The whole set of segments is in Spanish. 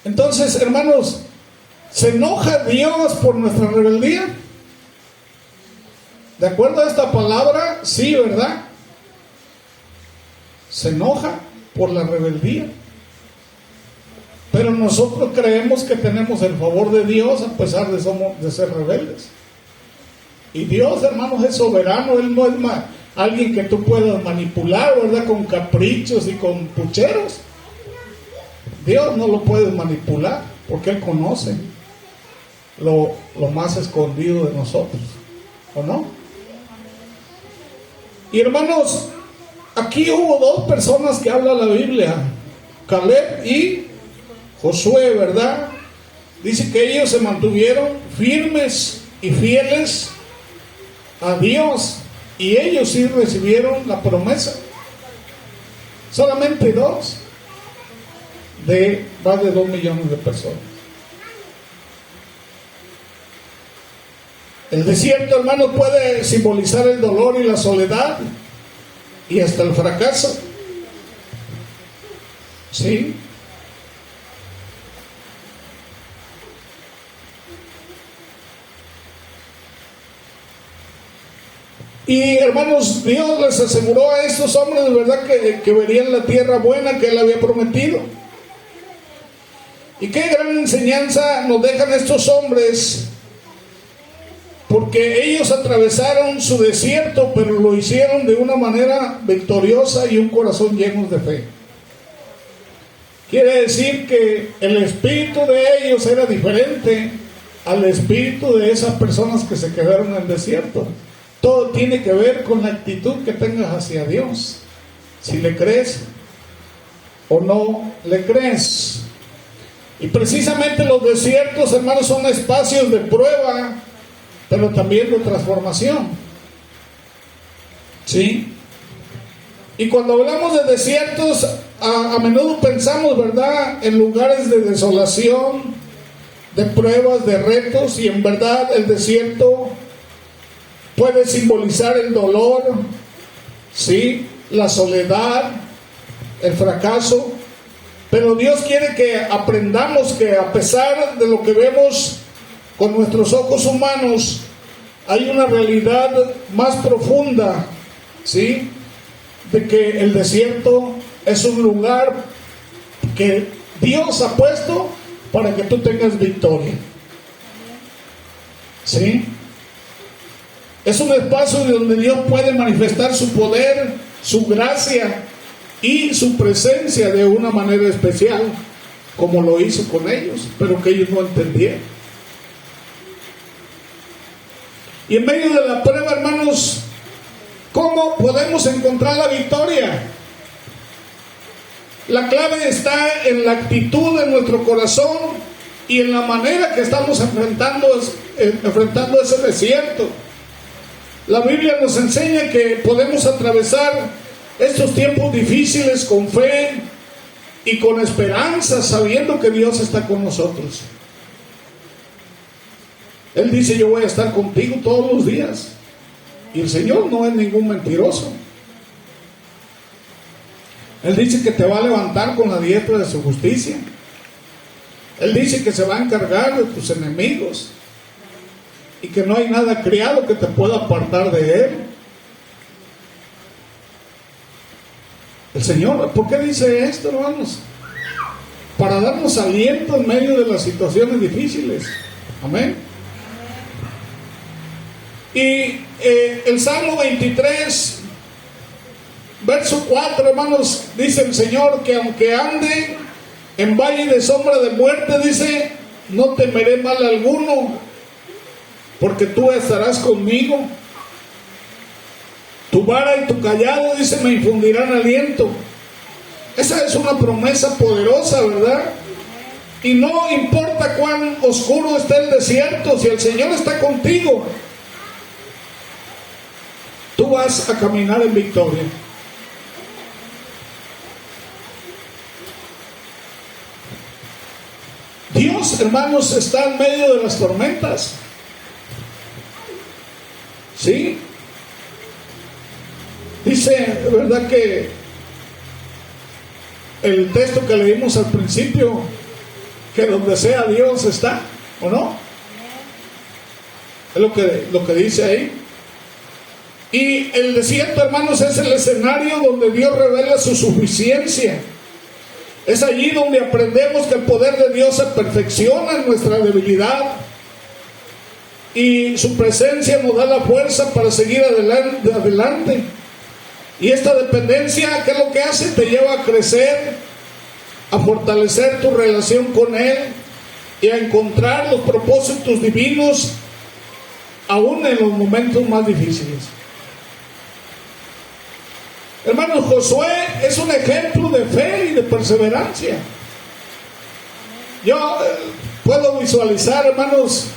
Entonces, hermanos, ¿se enoja Dios por nuestra rebeldía? ¿De acuerdo a esta palabra? Sí, ¿verdad? Se enoja por la rebeldía. Pero nosotros creemos que tenemos el favor de Dios a pesar de ser rebeldes. Y Dios, hermanos, es soberano. Él no es alguien que tú puedas manipular, ¿verdad? Con caprichos y con pucheros. Dios no lo puedes manipular porque Él conoce lo más escondido de nosotros, ¿o no? Y hermanos, aquí hubo dos personas que habla la Biblia, Caleb y Josué, ¿verdad? Dice que ellos se mantuvieron firmes y fieles a Dios, y ellos sí recibieron la promesa. Solamente dos de más de 2 millones de personas. El desierto, hermano, puede simbolizar el dolor y la soledad y hasta el fracaso. ¿Sí? Y hermanos, Dios les aseguró a estos hombres, de verdad, que verían la tierra buena que Él había prometido. Y qué gran enseñanza nos dejan estos hombres, porque ellos atravesaron su desierto, pero lo hicieron de una manera victoriosa y un corazón lleno de fe. Quiere decir que el espíritu de ellos era diferente al espíritu de esas personas que se quedaron en el desierto. Todo tiene que ver con la actitud que tengas hacia Dios, si le crees o no le crees. Y precisamente los desiertos, hermanos, son espacios de prueba, pero también de transformación. ¿Sí? Y cuando hablamos de desiertos, a menudo pensamos, ¿verdad?, en lugares de desolación, de pruebas, de retos, y en verdad el desierto puede simbolizar el dolor, ¿sí?, la soledad, el fracaso. Pero Dios quiere que aprendamos que a pesar de lo que vemos con nuestros ojos humanos, hay una realidad más profunda, ¿sí?, de que el desierto es un lugar que Dios ha puesto para que tú tengas victoria. ¿Sí? Es un espacio donde Dios puede manifestar su poder, su gracia y su presencia de una manera especial, como lo hizo con ellos, pero que ellos no entendieron. Y en medio de la prueba, hermanos, ¿cómo podemos encontrar la victoria? La clave está en la actitud de nuestro corazón y en la manera que estamos enfrentando ese desierto. La Biblia nos enseña que podemos atravesar estos tiempos difíciles con fe y con esperanza, sabiendo que Dios está con nosotros. Él dice: yo voy a estar contigo todos los días. Y el Señor no es ningún mentiroso. Él dice que te va a levantar con la diestra de su justicia. Él dice que se va a encargar de tus enemigos y que no hay nada criado que te pueda apartar de Él. El Señor, ¿por qué dice esto, hermanos? Para darnos aliento en medio de las situaciones difíciles. Amén. Y el Salmo 23, verso 4, hermanos, dice el Señor que aunque ande en valle de sombra de muerte, dice, no temeré mal alguno, porque tú estarás conmigo. Tu vara y tu callado, dice, me infundirán aliento. Esa es una promesa poderosa, ¿verdad? Y no importa cuán oscuro esté el desierto, si el Señor está contigo, tú vas a caminar en victoria. Dios, hermanos, está en medio de las tormentas. ¿Sí? Dice, ¿verdad?, que el texto que leímos al principio, que donde sea Dios está, ¿o no? Es lo que dice ahí. Y el desierto, hermanos, es el escenario donde Dios revela su suficiencia. Es allí donde aprendemos que el poder de Dios se perfecciona en nuestra debilidad. Y su presencia nos da la fuerza para seguir adelante. Y esta dependencia, ¿qué es lo que hace? Te lleva a crecer, a fortalecer tu relación con Él y a encontrar los propósitos divinos aún en los momentos más difíciles. Hermanos, Josué es un ejemplo de fe y de perseverancia. Yo puedo visualizar, hermanos,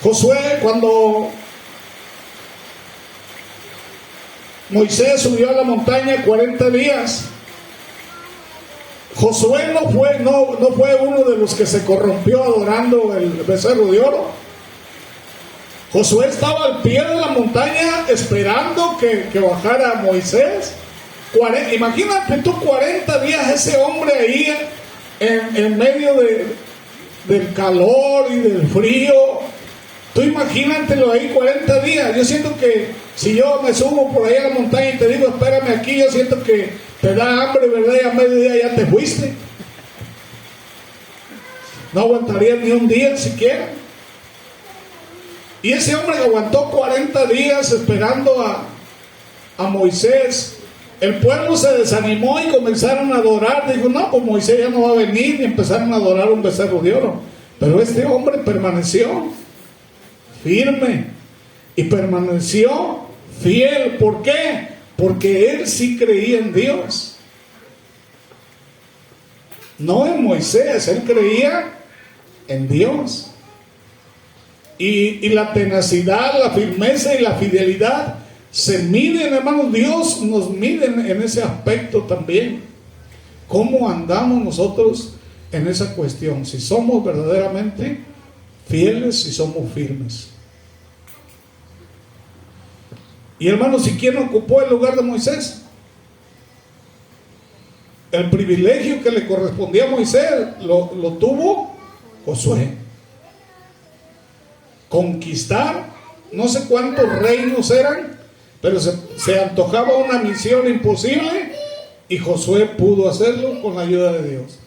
Josué cuando Moisés subió a la montaña 40 días. Josué no fue uno de los que se corrompió adorando el becerro de oro. Josué estaba al pie de la montaña esperando que bajara Moisés. Imagínate tú 40 días ese hombre ahí en medio del calor y del frío. Tú imagínatelo ahí 40 días. Yo siento que si yo me subo por ahí a la montaña y te digo espérame aquí, yo siento que te da hambre, ¿verdad? Y a mediodía ya te fuiste. No aguantaría ni un día siquiera. Y ese hombre aguantó 40 días esperando a Moisés. El pueblo se desanimó y comenzaron a adorar. Dijo, no, pues Moisés ya no va a venir. Y empezaron a adorar un becerro de oro. Pero este hombre permaneció firme y permaneció fiel. ¿Por qué? Porque él sí creía en Dios. No en Moisés, él creía en Dios. Y la tenacidad, la firmeza y la fidelidad se miden, hermanos. Dios nos mide en ese aspecto también. ¿Cómo andamos nosotros en esa cuestión? Si somos verdaderamente fieles, si somos firmes. Y hermanos, ¿y quién ocupó el lugar de Moisés? El privilegio que le correspondía a Moisés lo tuvo Josué. Conquistar, no sé cuántos reinos eran, pero se antojaba una misión imposible y Josué pudo hacerlo con la ayuda de Dios.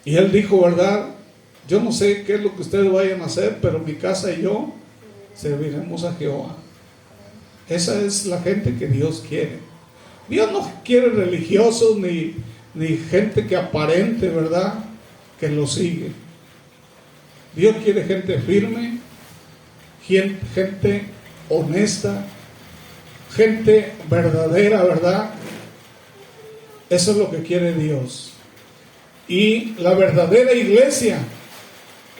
Y él dijo, ¿verdad? Yo no sé qué es lo que ustedes vayan a hacer, pero mi casa y yo serviremos a Jehová. Esa es la gente que Dios quiere. Dios no quiere religiosos ni gente que aparente, ¿verdad?, que lo sigue. Dios quiere gente firme, gente honesta, gente verdadera, ¿verdad? Eso es lo que quiere Dios. Y la verdadera iglesia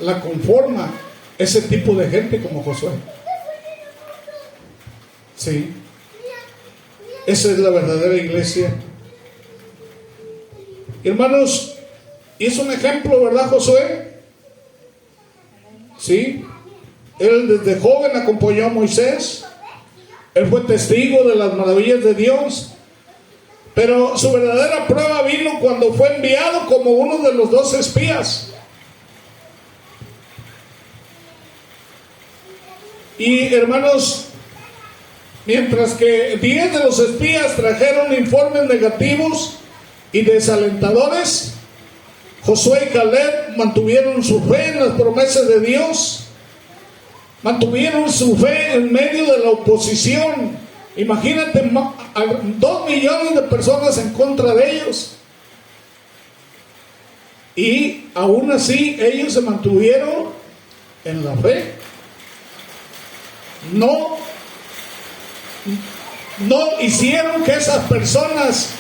la conforma ese tipo de gente como Josué. Sí. Esa es la verdadera iglesia. Hermanos, y es un ejemplo, ¿verdad, Josué? Sí. Él desde joven acompañó a Moisés. Él fue testigo de las maravillas de Dios. Pero su verdadera prueba vino cuando fue enviado como uno de los 12 espías. Y hermanos, mientras que 10 de los espías trajeron informes negativos y desalentadores, Josué y Caleb mantuvieron su fe en las promesas de Dios, mantuvieron su fe en medio de la oposición. Imagínate, 2 millones de personas en contra de ellos, y aún así ellos se mantuvieron en la fe. No hicieron que esas personas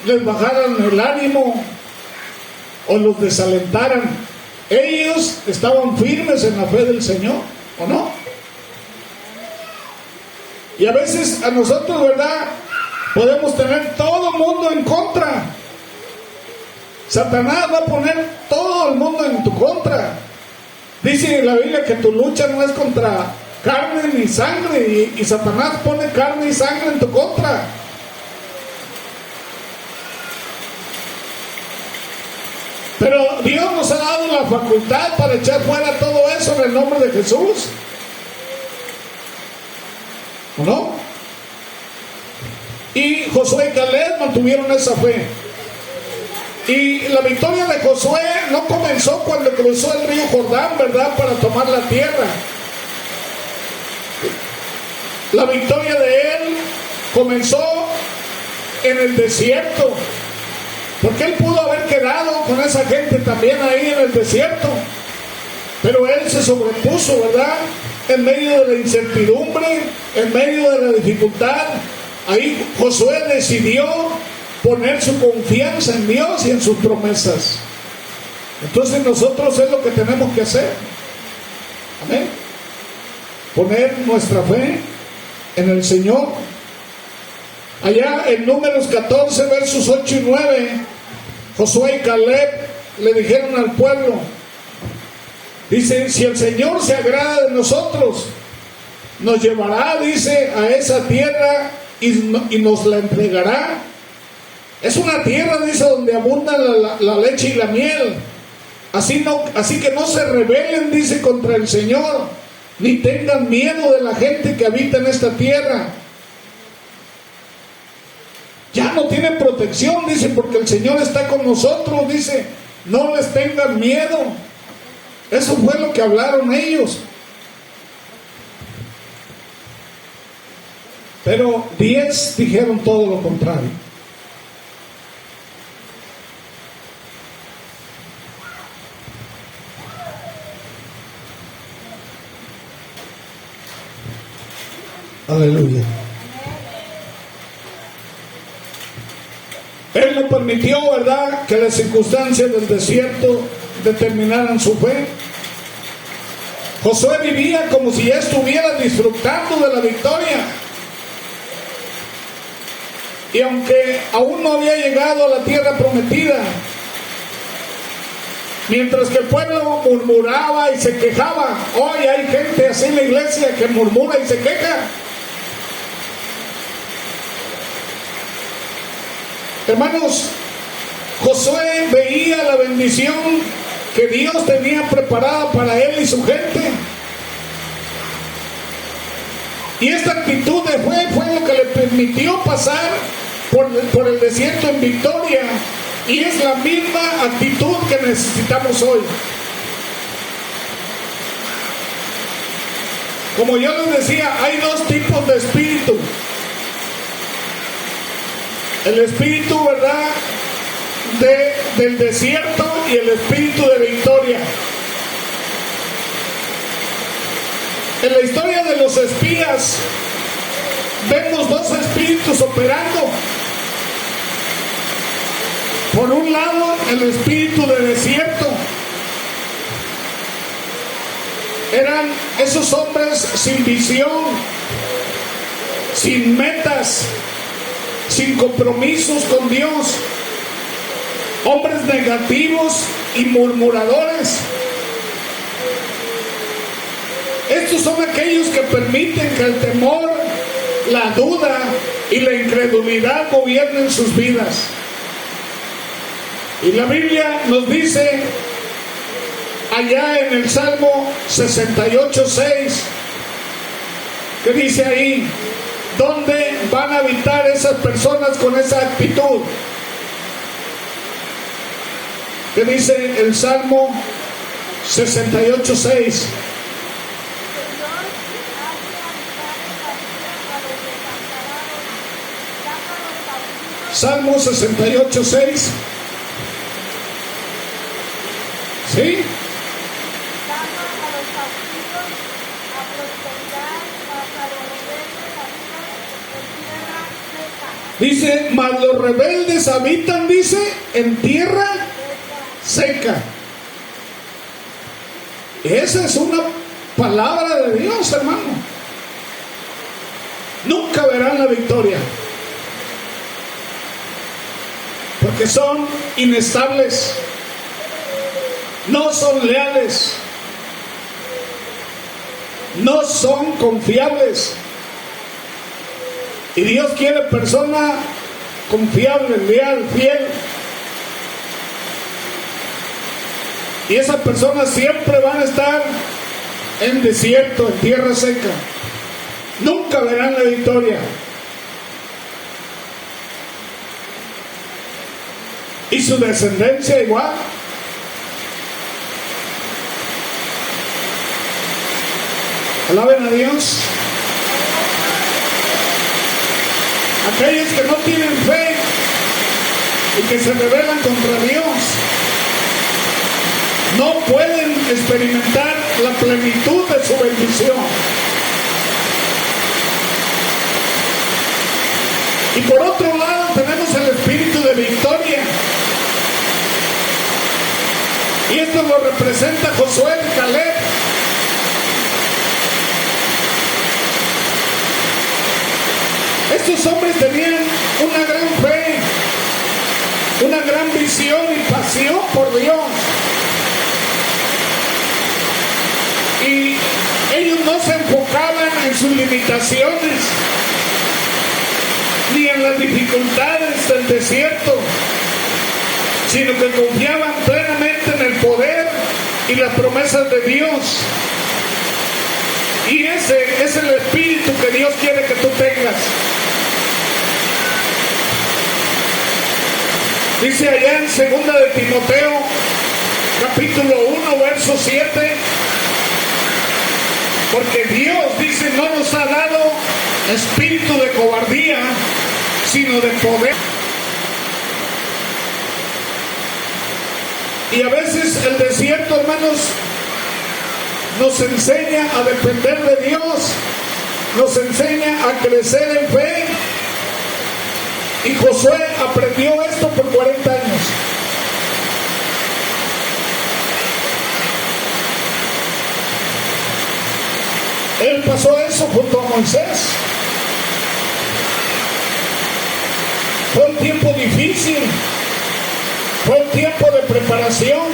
les bajaran el ánimo o los desalentaran. Ellos estaban firmes en la fe del Señor, ¿o no? Y a veces a nosotros, ¿verdad?, podemos tener todo el mundo en contra. Satanás va a poner todo el mundo en tu contra. Dice la Biblia que tu lucha no es contra carne ni sangre, y Satanás pone carne y sangre en tu contra. Pero Dios nos ha dado la facultad para echar fuera todo eso en el nombre de Jesús, ¿o no? Y Josué y Caleb mantuvieron esa fe. Y la victoria de Josué no comenzó cuando cruzó el río Jordán, ¿verdad?, para tomar la tierra. La victoria de él comenzó en el desierto, porque él pudo haber quedado con esa gente también ahí en el desierto, pero él se sobrepuso, ¿verdad?, en medio de la incertidumbre, en medio de la dificultad. Ahí Josué decidió poner su confianza en Dios y en sus promesas. Entonces nosotros es lo que tenemos que hacer. Amén. Poner nuestra fe en el Señor. Allá en Números 14, versos 8 y 9, Josué y Caleb le dijeron al pueblo, dice, si el Señor se agrada de nosotros, nos llevará, dice, a esa tierra y nos la entregará. Es una tierra, dice, donde abundan la leche y la miel. Así que no se rebelen, dice, contra el Señor, ni tengan miedo de la gente que habita en esta tierra. Ya no tienen protección, dice, porque el Señor está con nosotros, dice, no les tengan miedo. Eso fue lo que hablaron ellos. Pero 10 dijeron todo lo contrario. Aleluya. Él no permitió, ¿verdad?, que las circunstancias del desierto determinaran su fe. Josué vivía como si ya estuviera disfrutando de la victoria. Y aunque aún no había llegado a la tierra prometida, mientras que el pueblo murmuraba y se quejaba, hoy hay gente así en la iglesia que murmura y se queja. Hermanos, Josué veía la bendición que Dios tenía preparada para él y su gente. Y esta actitud de fe fue lo que le permitió pasar por el desierto en victoria. Y es la misma actitud que necesitamos hoy. Como yo les decía, hay dos tipos de espíritu. El espíritu, ¿verdad?, del desierto y el espíritu de victoria. En la historia de los espías vemos dos espíritus operando. Por un lado, el espíritu de desierto. Eran esos hombres sin visión, sin metas, sin compromisos con Dios, hombres negativos y murmuradores. Estos son aquellos que permiten que el temor, la duda y la incredulidad gobiernen sus vidas. Y la Biblia nos dice allá en el Salmo 68:6, que dice ahí, ¿dónde van a habitar esas personas con esa actitud? Que dice el Salmo 68:6. Salmo 68:6. ¿Sí? Dice, mas los rebeldes habitan, dice, en tierra seca. Esa es una palabra de Dios, hermano. Nunca verán la victoria, porque son inestables, no son leales, no son confiables. Y Dios quiere persona confiable, leal, fiel. Y esas personas siempre van a estar en desierto, en tierra seca. Nunca verán la victoria. Y su descendencia igual. Alaben a Dios. Aquellos que no tienen fe y que se rebelan contra Dios no pueden experimentar la plenitud de su bendición. Y por otro lado tenemos el espíritu de victoria. Y esto lo representa Josué y Caleb. Estos hombres tenían una gran fe, una gran visión y pasión por Dios. Y ellos no se enfocaban en sus limitaciones, ni en las dificultades del desierto, sino que confiaban plenamente en el poder y las promesas de Dios. Y ese es el espíritu que Dios quiere que tú tengas. Dice allá en 2 de Timoteo, capítulo 1, verso 7, porque Dios, dice, no nos ha dado espíritu de cobardía, sino de poder. Y a veces el desierto, hermanos, nos enseña a depender de Dios, nos enseña a crecer en fe. Y Josué aprendió esto por 40 años. Él pasó eso junto a Moisés. Fue un tiempo difícil, fue un tiempo de preparación.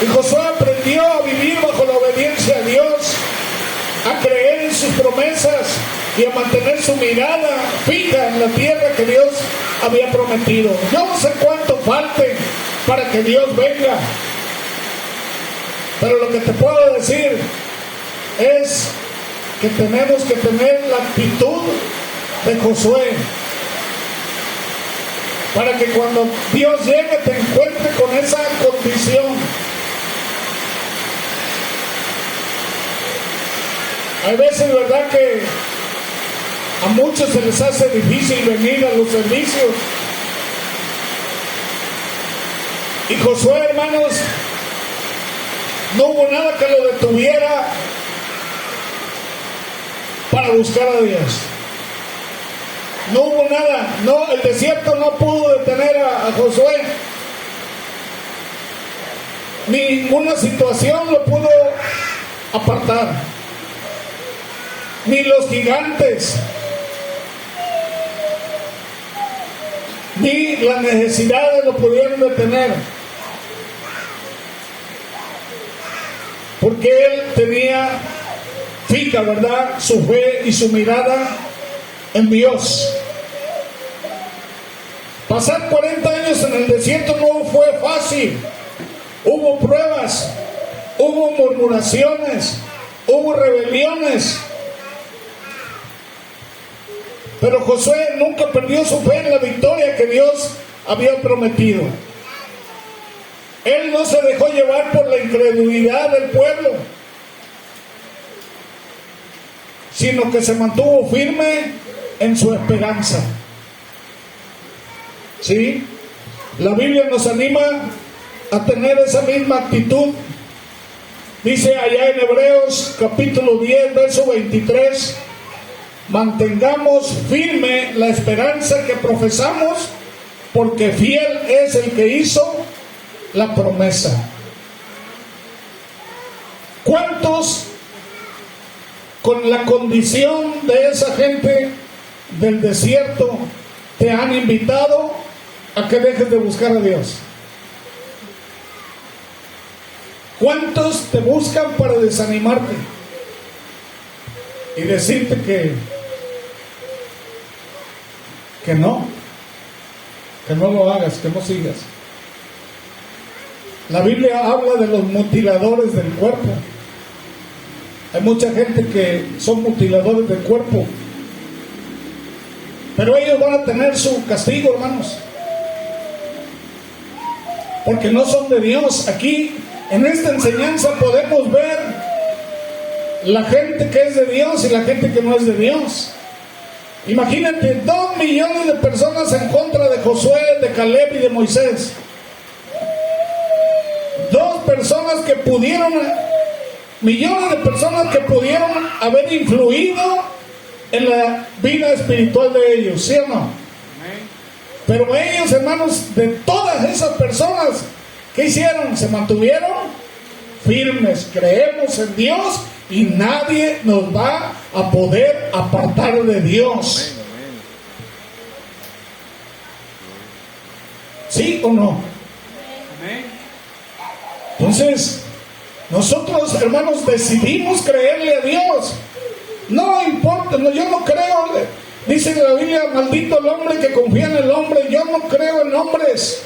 Y Josué aprendió a vivir bajo la obediencia a Dios, a creer en sus promesas y a mantener su mirada fija en la tierra que Dios había prometido. Yo no sé cuánto falte para que Dios venga, pero lo que te puedo decir es que tenemos que tener la actitud de Josué, para que cuando Dios llegue te encuentre con esa condición. Hay veces, ¿verdad?, que a muchos se les hace difícil venir a los servicios. Y Josué, hermanos, no hubo nada que lo detuviera para buscar a Dios. No hubo nada, no, el desierto no pudo detener a Josué. Ninguna situación lo pudo apartar. Ni los gigantes, ni las necesidades lo pudieron detener, porque él tenía fija, ¿verdad?, su fe y su mirada en Dios. Pasar 40 años en el desierto no fue fácil. Hubo pruebas, hubo murmuraciones, hubo rebeliones. Pero Josué nunca perdió su fe en la victoria que Dios había prometido. Él no se dejó llevar por la incredulidad del pueblo, sino que se mantuvo firme en su esperanza. ¿Sí? La Biblia nos anima a tener esa misma actitud. Dice allá en Hebreos capítulo 10, verso 23, mantengamos firme la esperanza que profesamos, porque fiel es el que hizo la promesa. ¿Cuántos con la condición de esa gente del desierto te han invitado a que dejes de buscar a Dios? ¿Cuántos te buscan para desanimarte y decirte que no lo hagas, que no sigas? La Biblia habla de los mutiladores del cuerpo. Hay mucha gente que son mutiladores del cuerpo, pero ellos van a tener su castigo, hermanos, porque no son de Dios. Aquí en esta enseñanza podemos ver la gente que es de Dios y la gente que no es de Dios. Imagínate, 2 millones de personas en contra de Josué, de Caleb y de Moisés. 2 personas que pudieron, millones de personas que pudieron haber influido en la vida espiritual de ellos, ¿sí o no? Pero ellos, hermanos, de todas esas personas, ¿qué hicieron? Se mantuvieron firmes. Creemos en Dios y nadie nos va a poder apartar de Dios. ¿Sí o no? Entonces, nosotros, hermanos, decidimos creerle a Dios. No importa, no, yo no creo, dice la Biblia, maldito el hombre que confía en el hombre. Yo no creo en hombres.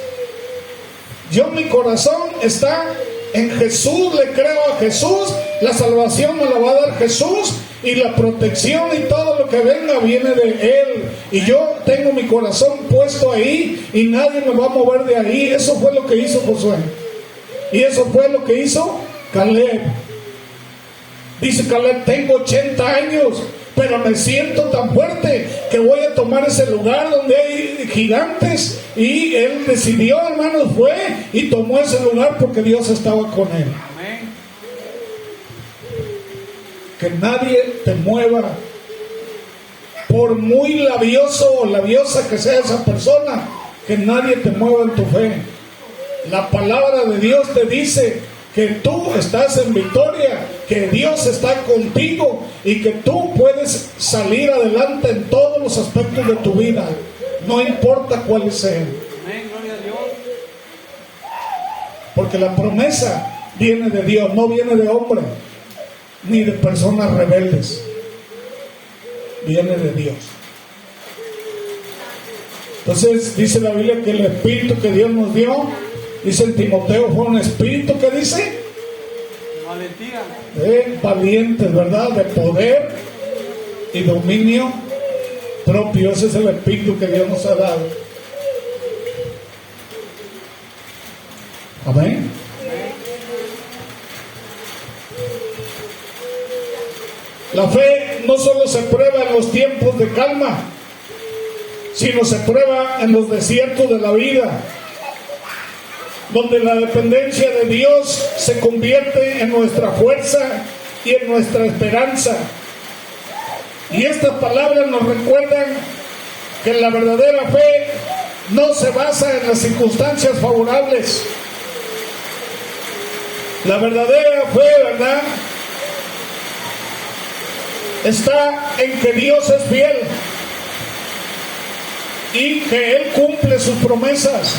Mi corazón está en Jesús, le creo a Jesús. La salvación me la va a dar Jesús, y la protección y todo lo que venga viene de Él. Y yo tengo mi corazón puesto ahí y nadie me va a mover de ahí. Eso fue lo que hizo Josué. Y eso fue lo que hizo Caleb. Dice Caleb, tengo 80 años, pero me siento tan fuerte que voy a tomar ese lugar donde hay gigantes. Y él decidió, hermanos, fue y tomó ese lugar porque Dios estaba con él. Amén. Que nadie te mueva, por muy labioso o labiosa que sea esa persona, que nadie te mueva en tu fe. La palabra de Dios te dice que tú estás en victoria, que Dios está contigo y que tú puedes salir adelante en todos los aspectos de tu vida, no importa cuáles sean. Amén, gloria a Dios. Porque la promesa viene de Dios, no viene de hombre ni de personas rebeldes, viene de Dios. Entonces dice la Biblia que el espíritu que Dios nos dio, dice en Timoteo, fue un espíritu que dice valentía, valientes, ¿verdad? De poder y dominio propio. Ese es el espíritu que Dios nos ha dado. Amén. La fe no solo se prueba en los tiempos de calma, sino se prueba en los desiertos de la vida, donde la dependencia de Dios se convierte en nuestra fuerza y en nuestra esperanza. Y estas palabras nos recuerdan que la verdadera fe no se basa en las circunstancias favorables. La verdadera fe, ¿verdad?, está en que Dios es fiel y que Él cumple sus promesas,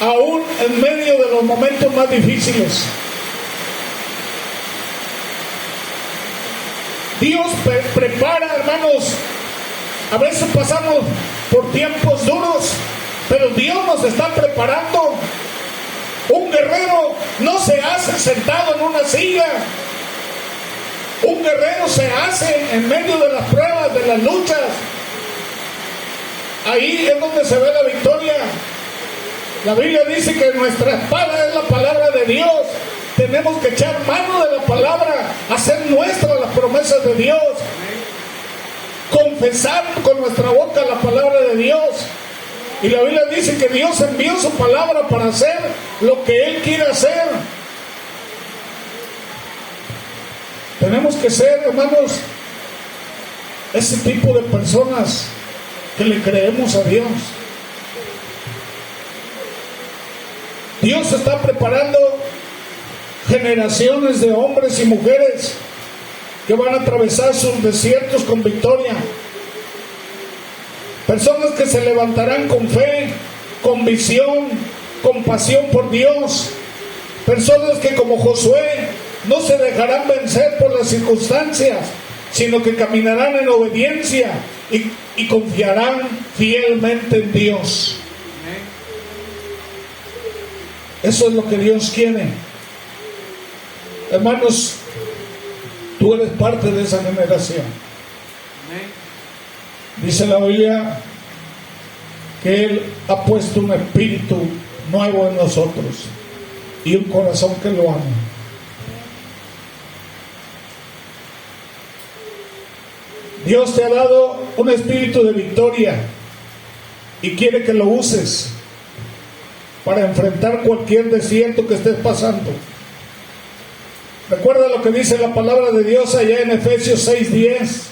aún en medio de los momentos más difíciles. Dios prepara, hermanos. A veces pasamos por tiempos duros, pero Dios nos está preparando. Un guerrero no se hace sentado en una silla. Un guerrero se hace en medio de las pruebas, de las luchas. Ahí es donde se ve la victoria. La Biblia dice que nuestra espada es la palabra de Dios. Tenemos que echar mano de la palabra, hacer nuestras las promesas de Dios, confesar con nuestra boca la palabra de Dios. Y la Biblia dice que Dios envió su palabra para hacer lo que Él quiere hacer. Tenemos que ser, hermanos, ese tipo de personas que le creemos a Dios. Dios está preparando generaciones de hombres y mujeres que van a atravesar sus desiertos con victoria. Personas que se levantarán con fe, con visión, con pasión por Dios. Personas que, como Josué, no se dejarán vencer por las circunstancias, sino que caminarán en obediencia y confiarán fielmente en Dios. Eso es lo que Dios quiere. Hermanos, tú eres parte de esa generación. Dice la Biblia que Él ha puesto un espíritu nuevo en nosotros y un corazón que lo ama. Dios te ha dado un espíritu de victoria y quiere que lo uses para enfrentar cualquier desierto que estés pasando. Recuerda lo que dice la palabra de Dios allá en Efesios 6:10.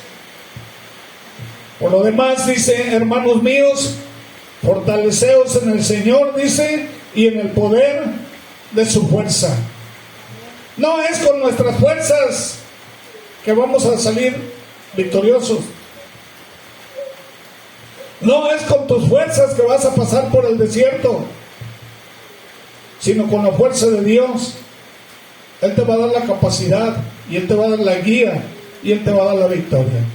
Por lo demás dice: hermanos míos, fortaleceos en el Señor, dice, y en el poder de su fuerza. No es con nuestras fuerzas que vamos a salir victoriosos. No es con tus fuerzas que vas a pasar por el desierto, sino con la fuerza de Dios. Él te va a dar la capacidad, y Él te va a dar la guía, y Él te va a dar la victoria.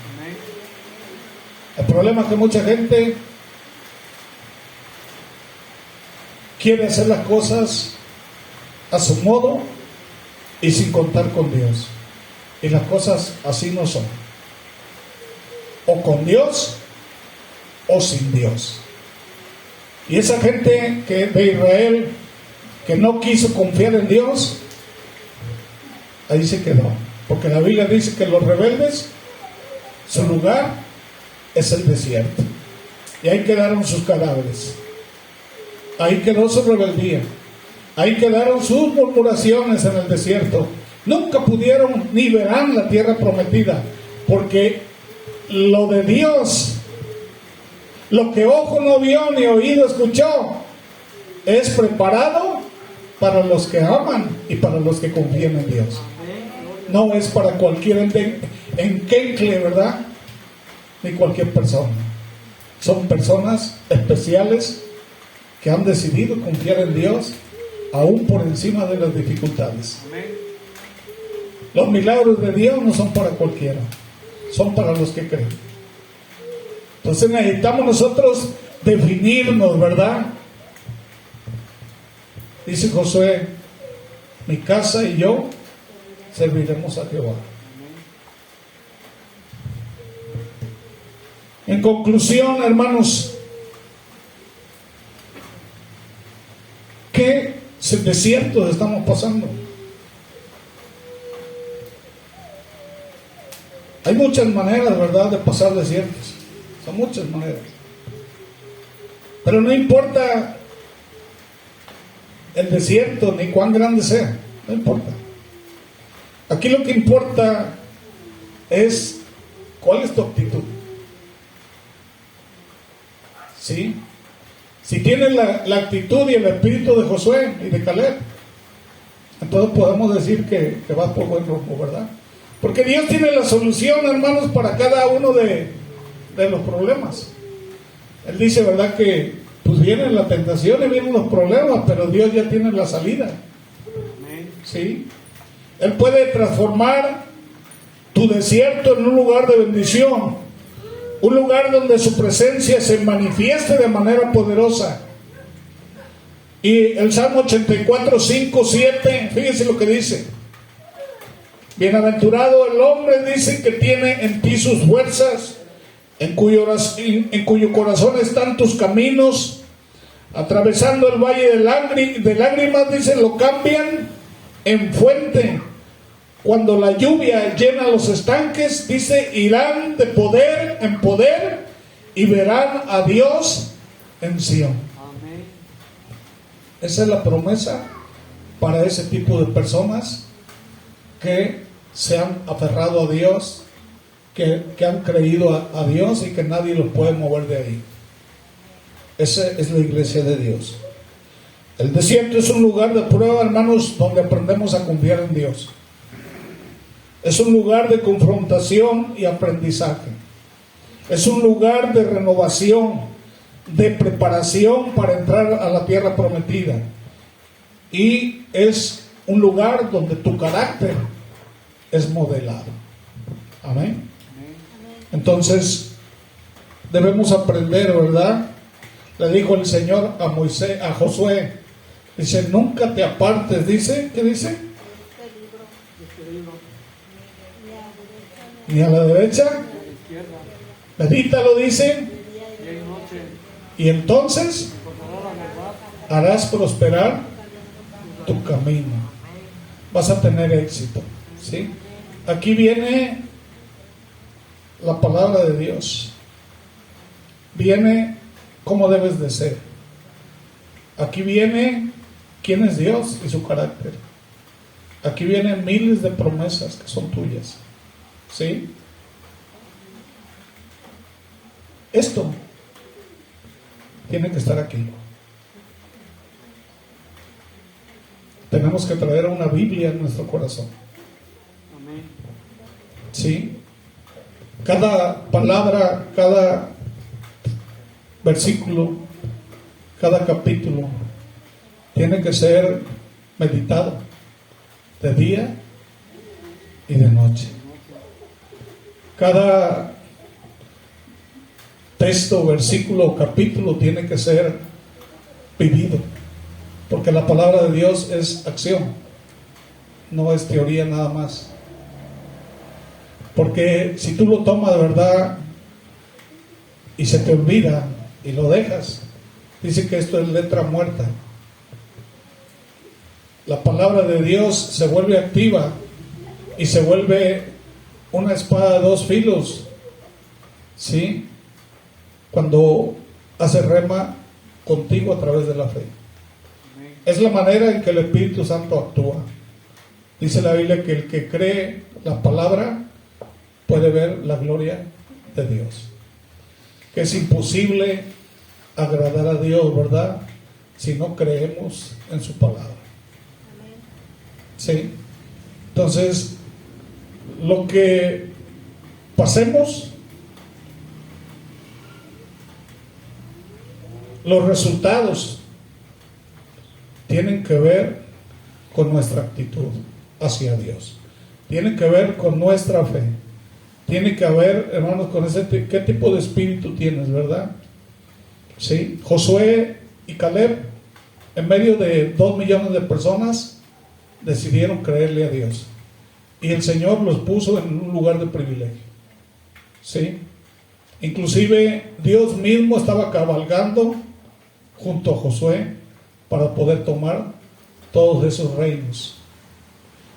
El problema es que mucha gente quiere hacer las cosas a su modo y sin contar con Dios. Y las cosas así no son. O con Dios o sin Dios. Y esa gente de Israel que no quiso confiar en Dios, ahí se quedó. Porque la Biblia dice que los rebeldes, su lugar es el desierto. Y ahí quedaron sus cadáveres. Ahí quedó su rebeldía. Ahí quedaron sus murmuraciones en el desierto. Nunca pudieron ni verán la tierra prometida. Porque lo de Dios, lo que ojo no vio ni oído escuchó, es preparado para los que aman y para los que confían en Dios. No es para cualquier enquencle, ¿verdad? Ni cualquier persona. Son personas especiales que han decidido confiar en Dios aún por encima de las dificultades. Los milagros de Dios no son para cualquiera, son para los que creen. Entonces necesitamos nosotros definirnos, ¿verdad? Dice Josué: mi casa y yo serviremos a Jehová. En conclusión, hermanos, ¿qué desiertos estamos pasando? Hay muchas maneras, ¿verdad?, de pasar desiertos. Son muchas maneras. Pero no importa el desierto ni cuán grande sea, no importa. Aquí lo que importa es cuál es tu actitud. ¿Sí? Si tienes la actitud y el espíritu de Josué y de Caleb, entonces podemos decir que vas por buen rumbo, ¿verdad? Porque Dios tiene la solución, hermanos, para cada uno de los problemas. Él dice, ¿verdad?, que pues viene la tentación y vienen los problemas, pero Dios ya tiene la salida. ¿Sí? Él puede transformar tu desierto en un lugar de bendición, un lugar donde su presencia se manifieste de manera poderosa. Y el Salmo 84, 5, 7, fíjense lo que dice: bienaventurado el hombre, dice, que tiene en ti sus fuerzas, en cuyo corazón están tus caminos. Atravesando el valle de lágrimas, dice, lo cambian en fuente. Cuando la lluvia llena los estanques, dice, irán de poder en poder y verán a Dios en Sión. Amén. Esa es la promesa para ese tipo de personas que se han aferrado a Dios, que han creído a Dios y que nadie los puede mover de ahí. Esa es la iglesia de Dios. El desierto es un lugar de prueba, hermanos, donde aprendemos a confiar en Dios. Es un lugar de confrontación y aprendizaje. Es un lugar de renovación, de preparación para entrar a la tierra prometida. Y es un lugar donde tu carácter es modelado. Amén. Entonces debemos aprender, ¿verdad? Le dijo el Señor a Josué: Dice, nunca te apartes, dice, ¿qué dice? Ni a la derecha, medítalo, dice, y entonces harás prosperar tu camino, vas a tener éxito, ¿sí? Aquí viene la palabra de Dios, viene cómo debes de ser, aquí viene quién es Dios y su carácter, aquí vienen miles de promesas que son tuyas, ¿sí? Esto tiene que estar aquí. Tenemos que traer una Biblia en nuestro corazón. ¿Sí? Cada palabra, cada versículo, cada capítulo tiene que ser meditado de día y de noche. Cada texto, versículo, capítulo tiene que ser vivido, porque la palabra de Dios es acción, no es teoría nada más. Porque si tú lo tomas de verdad y se te olvida y lo dejas, dice que esto es letra muerta. La palabra de Dios se vuelve activa y se vuelve una espada de dos filos, ¿sí? Cuando hace rema contigo a través de la fe. Es la manera en que el Espíritu Santo actúa. Dice la Biblia que el que cree la palabra puede ver la gloria de Dios. Que es imposible agradar a Dios, ¿verdad? Si no creemos en su palabra. ¿Sí? Entonces, lo que pasemos, los resultados tienen que ver con nuestra actitud hacia Dios, tienen que ver con nuestra fe, tiene que ver, hermanos, con qué tipo de espíritu tienes, ¿verdad? ¿Sí? Josué y Caleb, en medio de 2 millones de personas, decidieron creerle a Dios, y el Señor los puso en un lugar de privilegio, ¿sí? Inclusive Dios mismo estaba cabalgando junto a Josué para poder tomar todos esos reinos.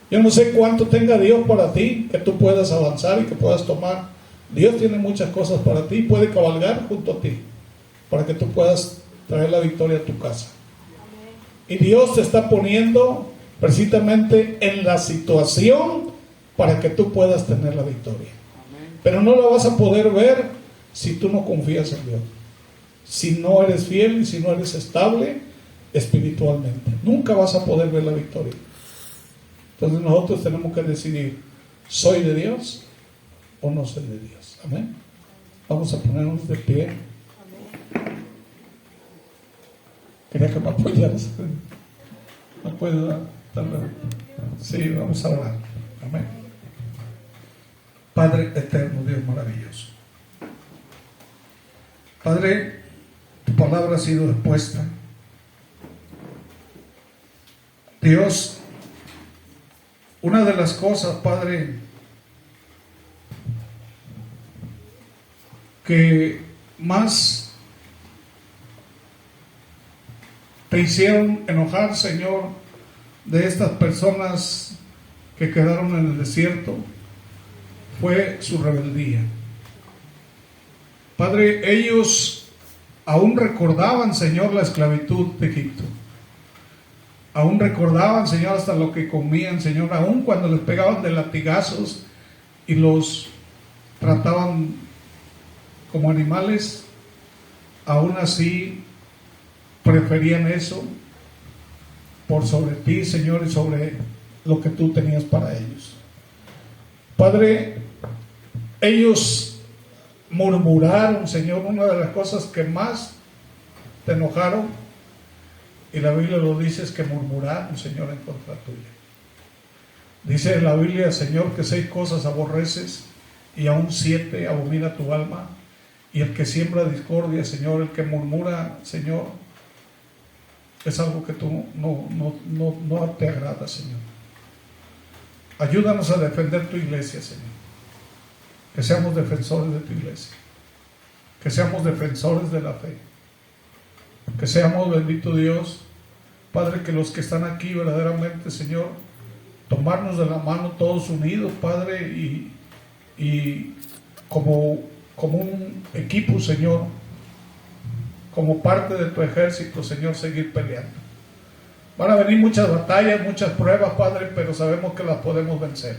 Yo no sé cuánto tenga Dios para ti, que tú puedas avanzar y que puedas tomar. Dios tiene muchas cosas para ti, puede cabalgar junto a ti para que tú puedas traer la victoria a tu casa. Y Dios te está poniendo precisamente en la situación para que tú puedas tener la victoria. Pero no la vas a poder ver si tú no confías en Dios, si no eres fiel y si no eres estable espiritualmente. Nunca vas a poder ver la victoria. Entonces nosotros tenemos que decidir, ¿soy de Dios o no soy de Dios? Amén. Vamos a ponernos de pie. Quería que me apoyaras. ¿Me puedo dar? Sí, vamos a orar. Amén. Padre eterno, Dios maravilloso. Padre, tu palabra ha sido expuesta. Dios, una de las cosas, Padre, que más te hicieron enojar, Señor, de estas personas que quedaron en el desierto, fue su rebeldía. Padre, ellos aún recordaban, Señor, la esclavitud de Egipto. Aún recordaban, Señor, hasta lo que comían, Señor, aún cuando les pegaban de latigazos y los trataban como animales, aún así preferían eso por sobre ti, Señor, y sobre lo que tú tenías para ellos. Padre, ellos murmuraron, Señor, una de las cosas que más te enojaron, y la Biblia lo dice, es que murmuraron, Señor, en contra tuya. Dice la Biblia, Señor, que 6 cosas aborreces y aún 7 abomina tu alma, y el que siembra discordia, Señor, el que murmura, Señor, es algo que tú no te agrada, Señor. Ayúdanos a defender tu iglesia, Señor. Que seamos defensores de tu iglesia. Que seamos defensores de la fe. Que seamos, bendito Dios, Padre, que los que están aquí verdaderamente, Señor, tomarnos de la mano todos unidos, Padre, y como un equipo, Señor, como parte de tu ejército, Señor, seguir peleando. Van a venir muchas batallas, muchas pruebas, Padre, pero sabemos que las podemos vencer.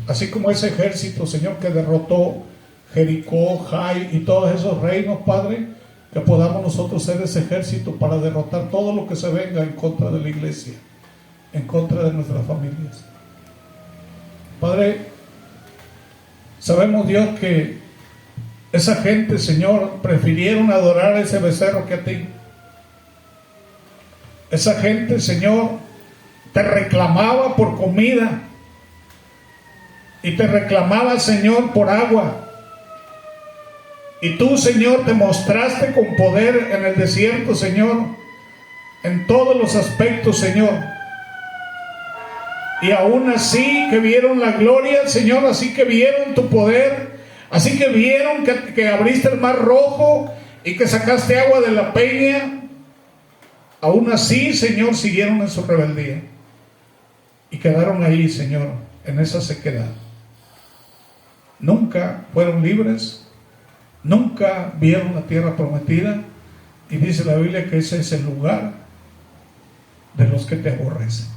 Así como ese ejército, Señor, que derrotó Jericó, Jai y todos esos reinos, Padre, que podamos nosotros ser ese ejército para derrotar todo lo que se venga en contra de la iglesia, en contra de nuestras familias. Padre, sabemos, Dios, que esa gente, Señor, prefirieron adorar a ese becerro que a ti. Esa gente, Señor, te reclamaba por comida y te reclamaba, Señor, por agua. Y tú, Señor, te mostraste con poder en el desierto, Señor, en todos los aspectos, Señor. Y aún así que vieron la gloria, Señor, así que vieron tu poder, así que vieron que abriste el mar rojo y que sacaste agua de la peña. Aún así, Señor, siguieron en su rebeldía y quedaron ahí, Señor, en esa sequedad. Nunca fueron libres. Nunca vieron la tierra prometida, y dice la Biblia que ese es el lugar de los que te aborrecen.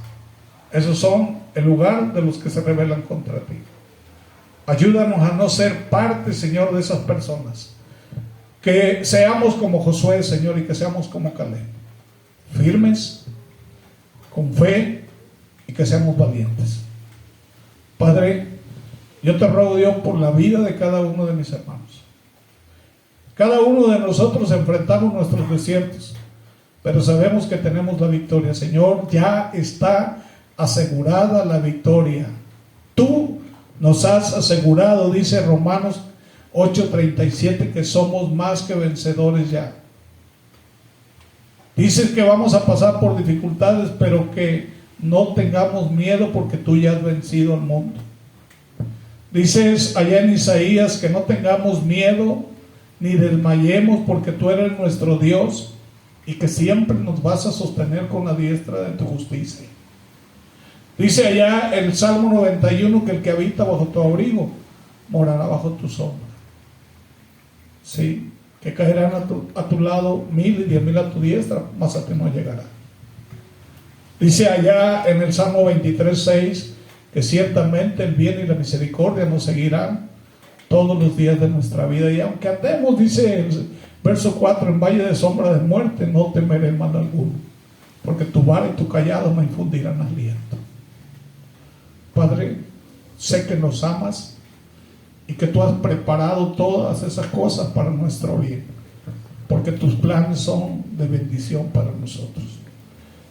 Esos son el lugar de los que se rebelan contra ti. Ayúdanos a no ser parte, Señor, de esas personas. Que seamos como Josué, Señor, y que seamos como Caleb, firmes, con fe, y que seamos valientes. Padre, yo te ruego, Dios, por la vida de cada uno de mis hermanos. Cada uno de nosotros enfrentamos nuestros desiertos, pero sabemos que tenemos la victoria. Señor, ya está asegurada la victoria. Tú nos has asegurado, dice Romanos 8:37, que somos más que vencedores ya. Dices que vamos a pasar por dificultades, pero que no tengamos miedo porque tú ya has vencido al mundo. Dices allá en Isaías que no tengamos miedo ni desmayemos porque tú eres nuestro Dios y que siempre nos vas a sostener con la diestra de tu justicia. Dice allá el Salmo 91 que el que habita bajo tu abrigo morará bajo tu sombra. Sí, que caerán a tu lado 1000 y 10,000 a tu diestra, mas a ti no llegará. Dice allá en el Salmo 23:6 que ciertamente el bien y la misericordia nos seguirán todos los días de nuestra vida, y aunque andemos, dice el verso 4, en valle de sombra de muerte, no temeré mal alguno, porque tu vara y tu callado me infundirán aliento. Padre, sé que nos amas y que tú has preparado todas esas cosas para nuestro bien, porque tus planes son de bendición para nosotros.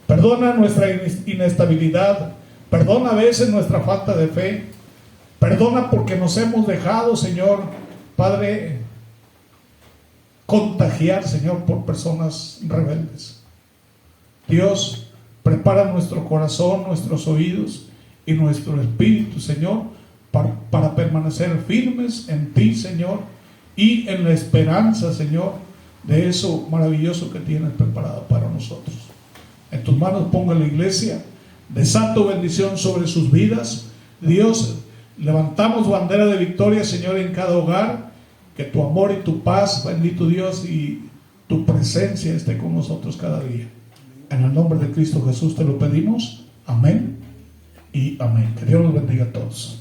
Perdona nuestra inestabilidad, perdona a veces nuestra falta de fe, perdona porque nos hemos dejado, Señor, Padre, contagiar, Señor, por personas rebeldes. Dios, prepara nuestro corazón, nuestros oídos y nuestro espíritu, Señor, para permanecer firmes en ti, Señor, y en la esperanza, Señor, de eso maravilloso que tienes preparado para nosotros. En tus manos pongo a la iglesia, desato bendición sobre sus vidas. Dios, levantamos bandera de victoria, Señor, en cada hogar. Que tu amor y tu paz, bendito Dios, y tu presencia esté con nosotros cada día. En el nombre de Cristo Jesús te lo pedimos. Amén y amén. Que Dios los bendiga a todos.